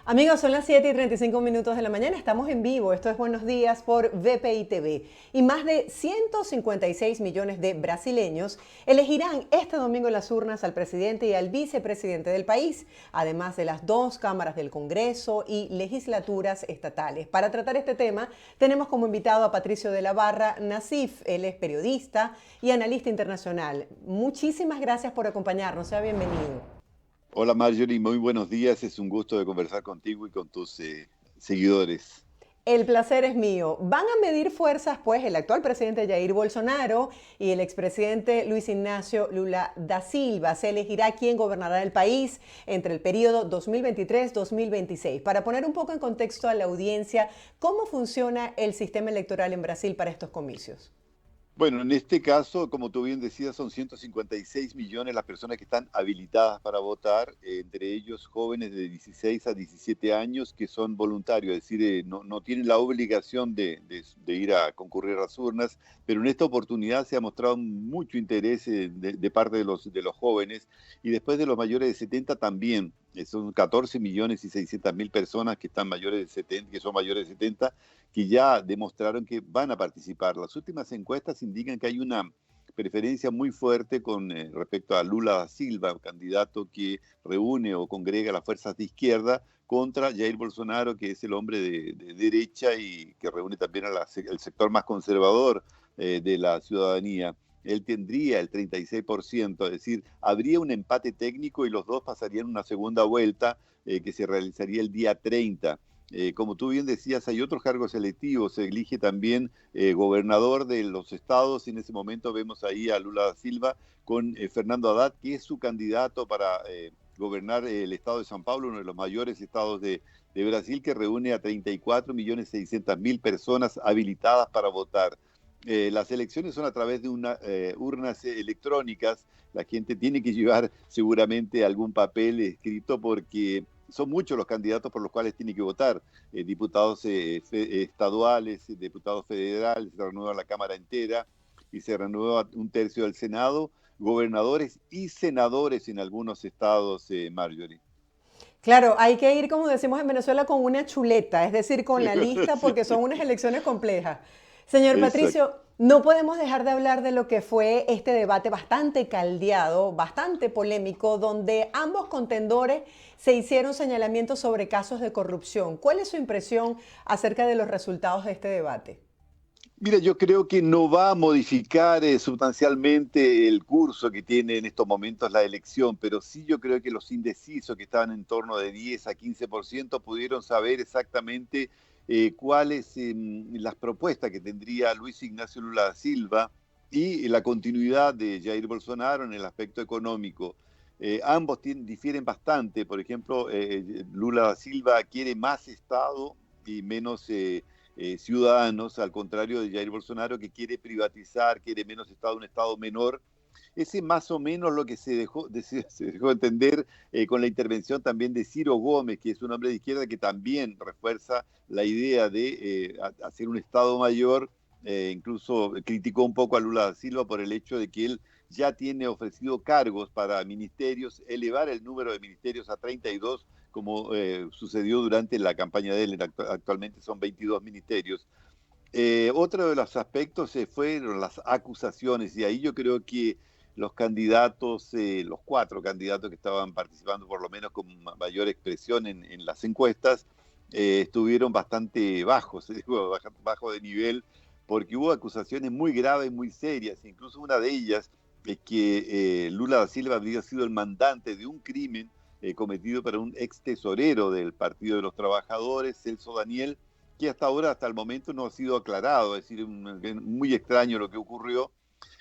Amigos, son las 7:35 de la mañana, estamos en vivo, esto es Buenos Días por VPI TV y más de 156 millones de brasileños elegirán este domingo en las urnas al presidente y al vicepresidente del país, además de las dos cámaras del Congreso y legislaturas estatales. Para tratar este tema tenemos como invitado a Patricio de la Barra Nassif, él es periodista y analista internacional. Muchísimas gracias por acompañarnos, sea bienvenido. Hola Marjorie, muy buenos días. Es un gusto de conversar contigo y con tus seguidores. El placer es mío. Van a medir fuerzas, pues, el actual presidente Jair Bolsonaro y el expresidente Luis Ignacio Lula da Silva. Se elegirá quién gobernará el país entre el periodo 2023-2026. Para poner un poco en contexto a la audiencia, ¿cómo funciona el sistema electoral en Brasil para estos comicios? Bueno, en este caso, como tú bien decías, son 156 millones las personas que están habilitadas para votar, entre ellos jóvenes de 16 a 17 años que son voluntarios, es decir, no tienen la obligación de ir a concurrir a las urnas, pero en esta oportunidad se ha mostrado mucho interés de parte de los jóvenes y después de los mayores de 70 también. Son 14 millones y 600 mil personas que están mayores de 70, que son mayores de 70, que ya demostraron que van a participar. Las últimas encuestas indican que hay una preferencia muy fuerte con respecto a Lula da Silva, un candidato que reúne o congrega las fuerzas de izquierda contra Jair Bolsonaro, que es el hombre de derecha y que reúne también el sector más conservador de la ciudadanía. Él tendría el 36%, es decir, habría un empate técnico y los dos pasarían una segunda vuelta que se realizaría el día 30. Como tú bien decías, hay otros cargos selectivos, se elige también gobernador de los estados, y en ese momento vemos ahí a Lula da Silva con Fernando Haddad, que es su candidato para gobernar el estado de São Paulo, uno de los mayores estados de Brasil, que reúne a 34.600.000 personas habilitadas para votar. Las elecciones son a través de urnas electrónicas. La gente tiene que llevar seguramente algún papel escrito porque son muchos los candidatos por los cuales tiene que votar. Diputados estaduales, diputados federales, se renueva la Cámara entera y se renueva un tercio del Senado, gobernadores y senadores en algunos estados, Marjorie. Claro, hay que ir, como decimos en Venezuela, con una chuleta, es decir, con la lista, Sí, porque son unas elecciones complejas. Señor exacto. Patricio, no podemos dejar de hablar de lo que fue este debate bastante caldeado, bastante polémico, donde ambos contendores se hicieron señalamientos sobre casos de corrupción. ¿Cuál es su impresión acerca de los resultados de este debate? Mira, yo creo que no va a modificar sustancialmente el curso que tiene en estos momentos la elección, pero sí yo creo que los indecisos que estaban en torno de 10 a 15% pudieron saber exactamente cuáles las propuestas que tendría Luis Ignacio Lula da Silva y la continuidad de Jair Bolsonaro en el aspecto económico. Ambos difieren bastante. Por ejemplo, Lula da Silva quiere más Estado y menos ciudadanos, al contrario de Jair Bolsonaro, que quiere privatizar, quiere menos Estado, un Estado menor. Ese más o menos lo que se dejó entender con la intervención también de Ciro Gómez, que es un hombre de izquierda que también refuerza la idea de hacer un Estado mayor. Incluso criticó un poco a Lula da Silva por el hecho de que él ya tiene ofrecido cargos para ministerios, elevar el número de ministerios a 32, como sucedió durante la campaña de él. Actualmente son 22 ministerios. Otro de los aspectos fueron las acusaciones, y ahí yo creo que los candidatos, los cuatro candidatos que estaban participando, por lo menos con mayor expresión en las encuestas, estuvieron bastante bajos, bajo de nivel, porque hubo acusaciones muy graves, muy serias. Incluso una de ellas es que Lula da Silva habría sido el mandante de un crimen cometido por un ex tesorero del Partido de los Trabajadores, Celso Daniel, que hasta ahora, hasta el momento, no ha sido aclarado. Es decir, muy extraño lo que ocurrió,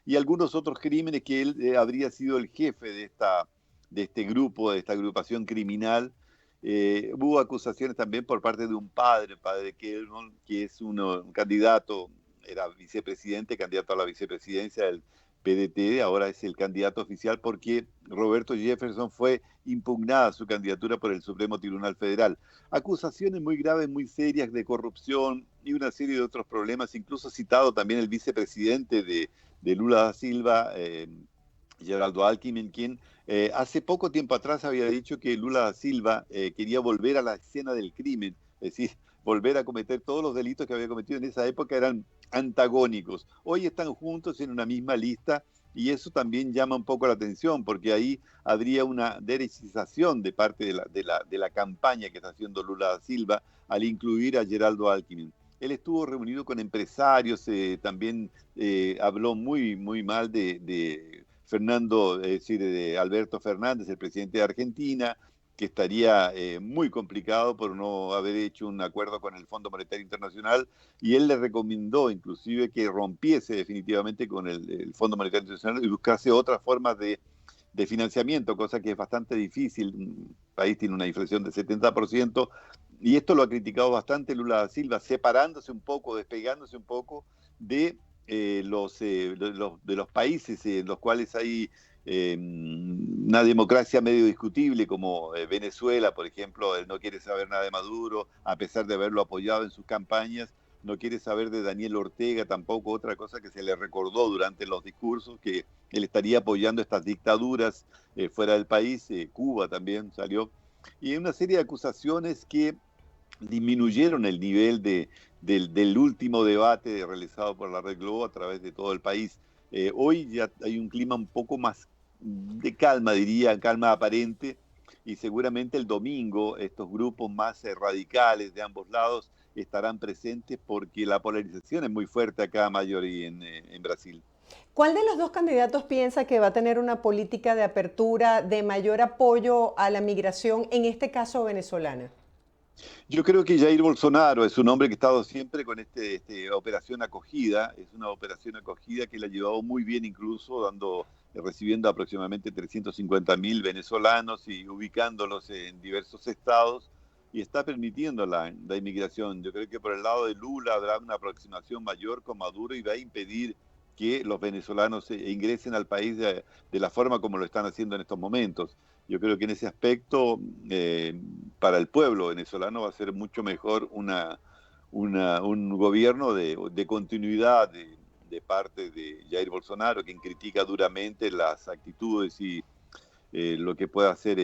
y algunos otros crímenes que él habría sido el jefe de este grupo, de esta agrupación criminal. Hubo acusaciones también por parte de un padre Kelman, que es un candidato, era vicepresidente, candidato a la vicepresidencia del PDT, ahora es el candidato oficial porque Roberto Jefferson fue impugnada su candidatura por el Supremo Tribunal Federal. Acusaciones muy graves, muy serias de corrupción y una serie de otros problemas, incluso citado también el vicepresidente de Lula da Silva, Geraldo Alckmin, quien hace poco tiempo atrás había dicho que Lula da Silva quería volver a la escena del crimen, es decir, volver a cometer todos los delitos que había cometido en esa época eran antagónicos. Hoy están juntos en una misma lista y eso también llama un poco la atención, porque ahí habría una derechización de parte de la campaña que está haciendo Lula da Silva al incluir a Geraldo Alckmin. Él estuvo reunido con empresarios, también habló muy mal de Fernando, es decir, de Alberto Fernández, el presidente de Argentina, que estaría muy complicado por no haber hecho un acuerdo con el Fondo Monetario Internacional, y él le recomendó inclusive que rompiese definitivamente con el Fondo Monetario Internacional y buscase otras formas de financiamiento, cosa que es bastante difícil. Un país tiene una inflación del 70%, y esto lo ha criticado bastante Lula da Silva, separándose un poco, despegándose un poco de los países en los cuales hay una democracia medio discutible, como Venezuela, por ejemplo. Él no quiere saber nada de Maduro, a pesar de haberlo apoyado en sus campañas. No quiere saber de Daniel Ortega tampoco, otra cosa que se le recordó durante los discursos, que él estaría apoyando estas dictaduras fuera del país. Cuba también salió. Y hay una serie de acusaciones que disminuyeron el nivel del último debate realizado por la Red Globo a través de todo el país. Hoy ya hay un clima un poco más de calma, diría, calma aparente, y seguramente el domingo estos grupos más radicales de ambos lados estarán presentes, porque la polarización es muy fuerte acá, Mayor, y en Brasil. ¿Cuál de los dos candidatos piensa que va a tener una política de apertura, de mayor apoyo a la migración, en este caso venezolana? Yo creo que Jair Bolsonaro es un hombre que ha estado siempre con operación acogida. Es una operación acogida que la ha llevado muy bien, incluso recibiendo aproximadamente 350.000 venezolanos y ubicándolos en diversos estados, y está permitiendo la inmigración. Yo creo que por el lado de Lula habrá una aproximación mayor con Maduro y va a impedir que los venezolanos ingresen al país de la forma como lo están haciendo en estos momentos. Yo creo que en ese aspecto, para el pueblo venezolano va a ser mucho mejor un gobierno de continuidad de parte de Jair Bolsonaro, quien critica duramente las actitudes y lo que puede hacer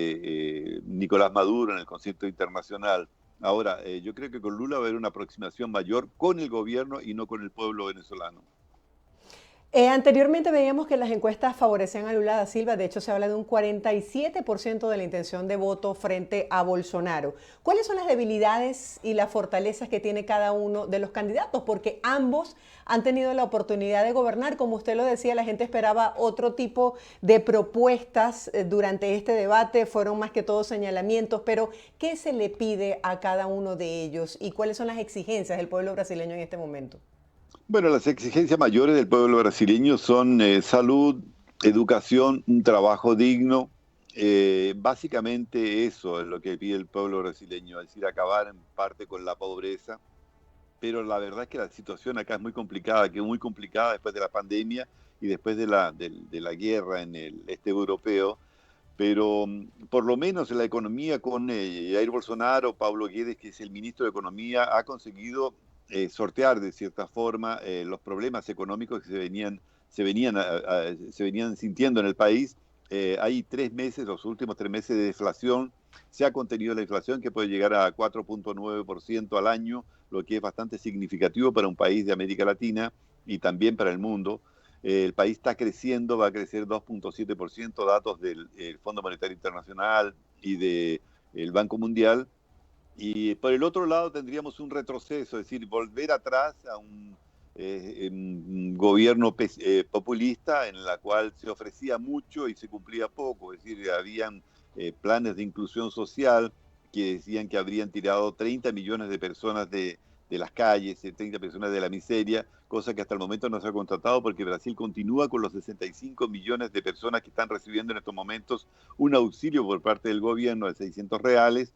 Nicolás Maduro en el concierto internacional. Ahora, yo creo que con Lula va a haber una aproximación mayor con el gobierno y no con el pueblo venezolano. Anteriormente veíamos que las encuestas favorecían a Lula da Silva. De hecho, se habla de un 47% de la intención de voto frente a Bolsonaro. ¿Cuáles son las debilidades y las fortalezas que tiene cada uno de los candidatos? Porque ambos han tenido la oportunidad de gobernar. Como usted lo decía, la gente esperaba otro tipo de propuestas durante este debate. Fueron más que todo señalamientos. Pero, ¿qué se le pide a cada uno de ellos? ¿Y cuáles son las exigencias del pueblo brasileño en este momento? Bueno, las exigencias mayores del pueblo brasileño son salud, educación, un trabajo digno. Básicamente eso es lo que pide el pueblo brasileño, es decir, acabar en parte con la pobreza. Pero la verdad es que la situación acá es muy complicada, que es muy complicada después de la pandemia y después de la guerra en el este europeo. Pero por lo menos en la economía, con Jair Bolsonaro, Paulo Guedes, que es el ministro de Economía, ha conseguido sortear de cierta forma los problemas económicos que se venían sintiendo en el país. Hay 3 meses, los últimos 3 meses de deflación. Se ha contenido la inflación, que puede llegar a 4,9% al año, lo que es bastante significativo para un país de América Latina y también para el mundo. El país está creciendo, va a crecer 2,7%, datos del Fondo Monetario Internacional y del Banco Mundial. Y por el otro lado tendríamos un retroceso, es decir, volver atrás a un gobierno populista, en la cual se ofrecía mucho y se cumplía poco. Es decir, habían planes de inclusión social que decían que habrían tirado 30 millones de personas de las calles, 30 personas de la miseria, cosa que hasta el momento no se ha contratado, porque Brasil continúa con los 65 millones de personas que están recibiendo en estos momentos un auxilio por parte del gobierno de 600 reales.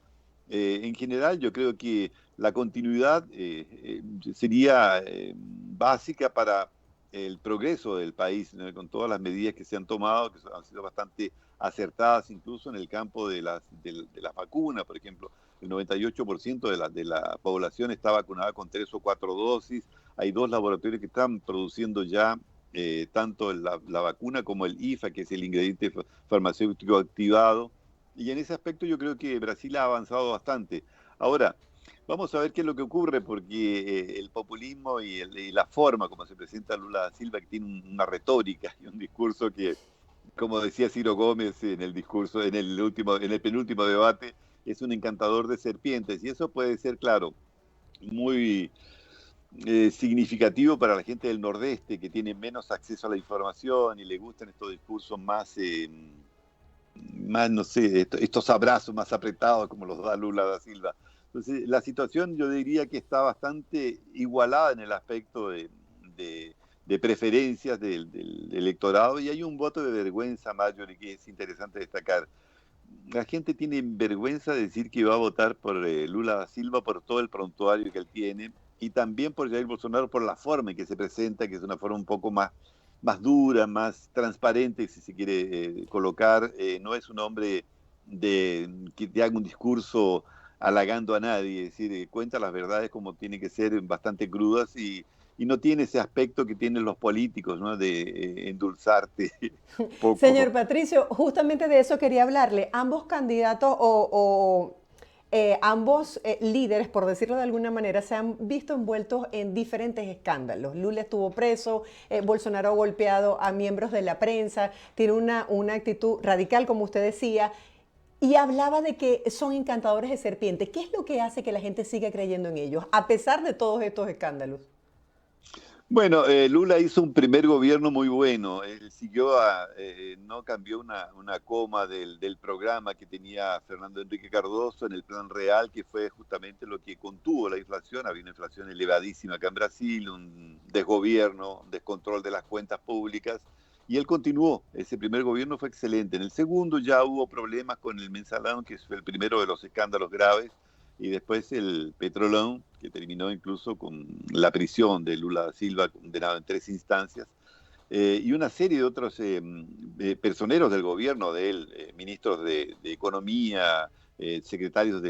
En general, yo creo que la continuidad sería básica para el progreso del país, ¿no? Con todas las medidas que se han tomado, que han sido bastante acertadas, incluso en el campo de las vacunas. Por ejemplo, el 98% de la población está vacunada con 3 o 4 dosis. Hay 2 laboratorios que están produciendo ya tanto la vacuna como el IFA, que es el ingrediente farmacéutico activado. Y en ese aspecto yo creo que Brasil ha avanzado bastante. Ahora, vamos a ver qué es lo que ocurre, porque el populismo y la forma como se presenta Lula da Silva, que tiene una retórica y un discurso que, como decía Ciro Gómez en el discurso, en el penúltimo debate, es un encantador de serpientes. Y eso puede ser, claro, muy significativo para la gente del Nordeste, que tiene menos acceso a la información y le gustan estos discursos más no sé, estos abrazos más apretados como los da Lula da Silva. Entonces, la situación yo diría que está bastante igualada en el aspecto de preferencias del electorado, y hay un voto de vergüenza mayor que es interesante destacar. La gente tiene vergüenza de decir que va a votar por Lula da Silva por todo el prontuario que él tiene, y también por Jair Bolsonaro por la forma en que se presenta, que es una forma un poco más dura, más transparente, si se quiere colocar. No es un hombre que te haga un discurso halagando a nadie, es decir, cuenta las verdades como tienen que ser, bastante crudas, y no tiene ese aspecto que tienen los políticos, ¿no? De endulzarte un Señor poco. Patricio, justamente de eso quería hablarle. Ambos candidatos ambos líderes, por decirlo de alguna manera, se han visto envueltos en diferentes escándalos. Lula estuvo preso, Bolsonaro ha golpeado a miembros de la prensa, tiene una actitud radical, como usted decía, y hablaba de que son encantadores de serpientes. ¿Qué es lo que hace que la gente siga creyendo en ellos, a pesar de todos estos escándalos? Bueno, Lula hizo un primer gobierno muy bueno. Él no cambió una coma del programa que tenía Fernando Enrique Cardoso en el Plan Real, que fue justamente lo que contuvo la inflación. Había una inflación elevadísima acá en Brasil, un desgobierno, un descontrol de las cuentas públicas, y él continuó. Ese primer gobierno fue excelente. En el segundo ya hubo problemas con el mensalón, que fue el primero de los escándalos graves, y después el Petrolón, que terminó incluso con la prisión de Lula da Silva, condenado en 3 instancias, y una serie de otros personeros del gobierno de él, ministros de Economía, secretarios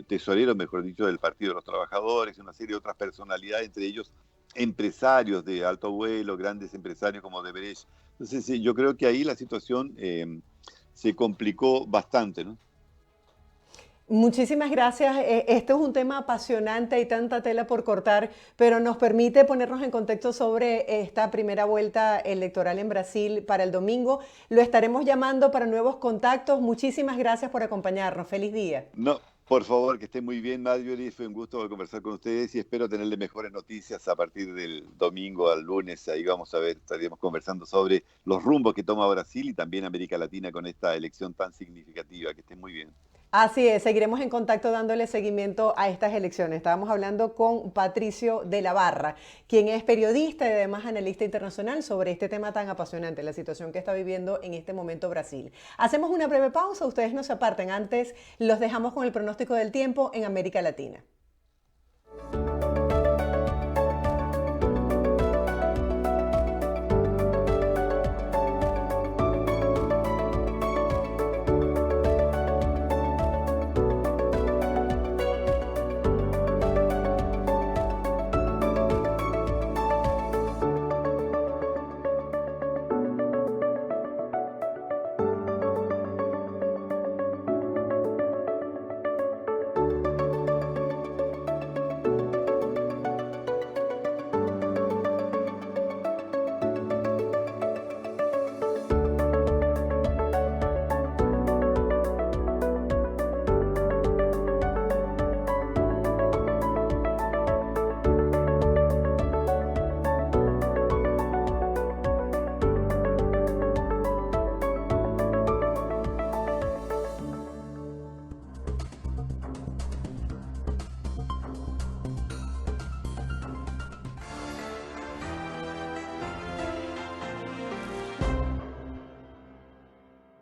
tesoreros, mejor dicho, del Partido de los Trabajadores, una serie de otras personalidades, entre ellos empresarios de alto vuelo, grandes empresarios como Odebrecht. Entonces, yo creo que ahí la situación se complicó bastante, ¿no? Muchísimas gracias. Este es un tema apasionante, hay tanta tela por cortar, pero nos permite ponernos en contexto sobre esta primera vuelta electoral en Brasil para el domingo. Lo estaremos llamando para nuevos contactos. Muchísimas gracias por acompañarnos. Feliz día. No, por favor, que esté muy bien, Marjorie. Fue un gusto conversar con ustedes y espero tenerle mejores noticias a partir del domingo al lunes. Ahí vamos a ver, estaríamos conversando sobre los rumbos que toma Brasil y también América Latina con esta elección tan significativa. Que esté muy bien. Así es, seguiremos en contacto dándole seguimiento a estas elecciones. Estábamos hablando con Patricio de la Barra, quien es periodista y además analista internacional sobre este tema tan apasionante, la situación que está viviendo en este momento Brasil. Hacemos una breve pausa, ustedes no se aparten, antes los dejamos con el pronóstico del tiempo en América Latina.